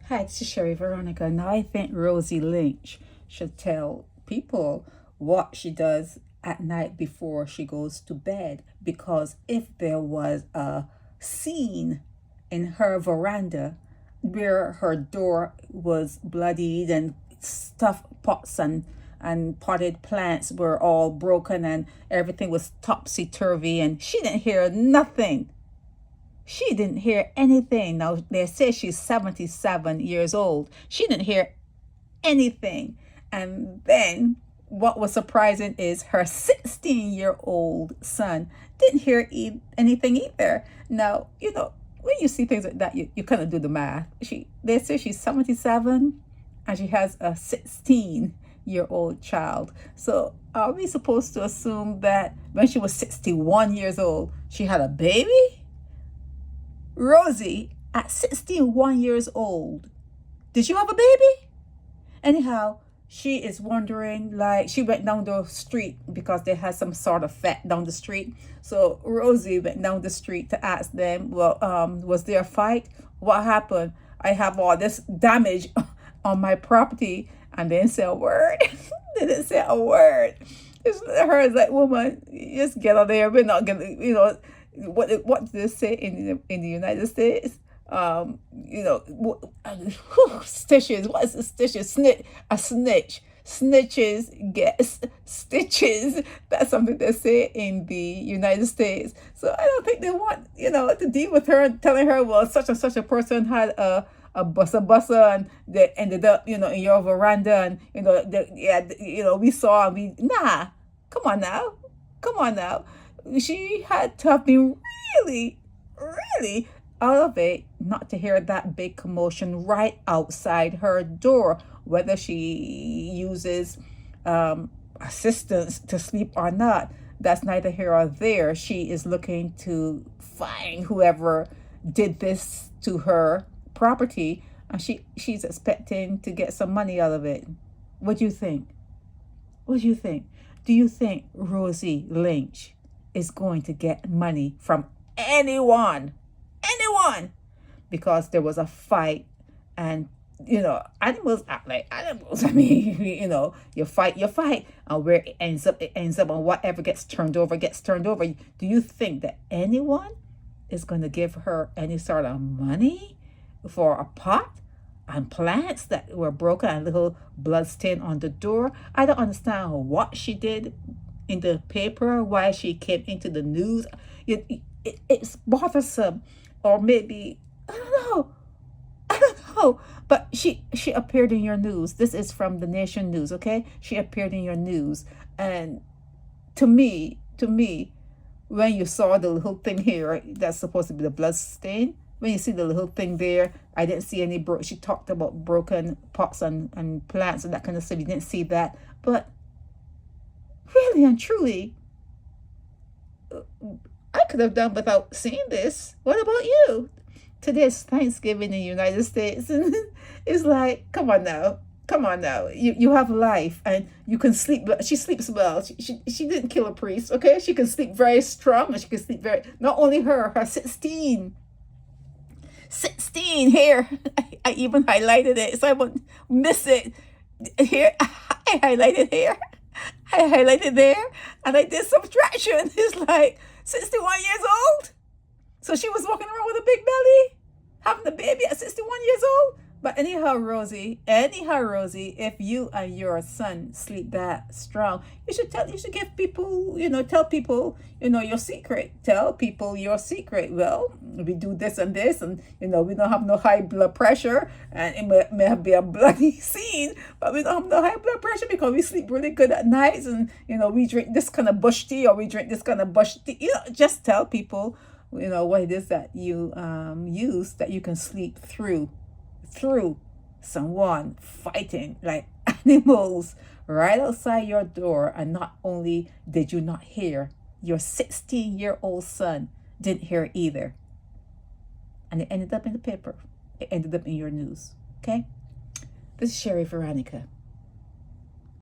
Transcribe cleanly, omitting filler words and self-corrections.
Hi, this is Sherry Veronica. Now, I think Rosie Lynch should tell people what she does at night before she goes to bed. Because if there was a scene in her veranda where her door was bloodied and stuffed pots and potted plants were all broken and everything was topsy turvy and she didn't hear nothing, she didn't hear anything. Now, they say she's 77 years old. She didn't hear anything. And then what was surprising is her 16-year-old son didn't hear anything either. Now, when you see things like that, you kind of do the math. They say she's 77 and she has a 16-year-old child. So are we supposed to assume that when she was 61 years old, she had a baby? Rosie, at 61 years old, did you have a baby? Anyhow, she is wondering, like, she went down the street because they had some sort of fight down the street. So Rosie went down the street to ask them, well, was there a fight? What happened? I have all this damage on my property, and they didn't say a word. They didn't say a word. It's her is like, woman, just get out there. We're not gonna, what do they say in the United States? Stitches. What is a stitches? A snitch. Snitches get stitches. That's something they say in the United States. So I don't think they want, to deal with her and telling her, well, such and such a person had a bussa and they ended up, in your veranda and, we saw and nah, come on now. She had to have been really, really out of it not to hear that big commotion right outside her door. Whether she uses assistance to sleep or not, that's neither here or there. She is looking to find whoever did this to her property, and she's expecting to get some money out of it. What do you think? What do you think? Do you think Rosie Lynch is going to get money from anyone because there was a fight? And animals act like animals. I mean, you fight, and where it ends up, and whatever gets turned over. Do you think that anyone is going to give her any sort of money for a pot and plants that were broken and a little blood stain on the door? I don't understand what she did in the paper, why she came into the news. It's bothersome. Or maybe, I don't know. But she appeared in your news. This is from the Nation News, okay? She appeared in your news. And to me, when you saw the little thing here, that's supposed to be the blood stain. When you see the little thing there, I didn't see any she talked about broken pots and plants and that kind of stuff. You didn't see that. But really and truly, I could have done without seeing this. What about you? Today's Thanksgiving in the United States, and it's like, come on now. You have life and you can sleep. She sleeps well. She didn't kill a priest, okay? She can sleep very strong, and she can sleep not only her 16 here. I even highlighted it so I won't miss it. Here, I highlighted here. I highlighted there, and I did subtraction. It's like 61 years old. So she was walking around with a big belly, having a baby at 61 years old. But anyhow, Rosie, if you and your son sleep that strong, you should give people, tell people, your secret. Tell people your secret. Well, we do this and this, and we don't have no high blood pressure, and it may be a bloody scene, but we don't have no high blood pressure because we sleep really good at nights, and we drink this kind of bush tea, or we drink this kind of bush tea. Just tell people, what it is that you use that you can sleep through someone fighting like animals right outside your door. And not only did you not hear, your 16-year-old son didn't hear either, and it ended up in the paper. It ended up in your news. Okay, this is Sherry Veronica.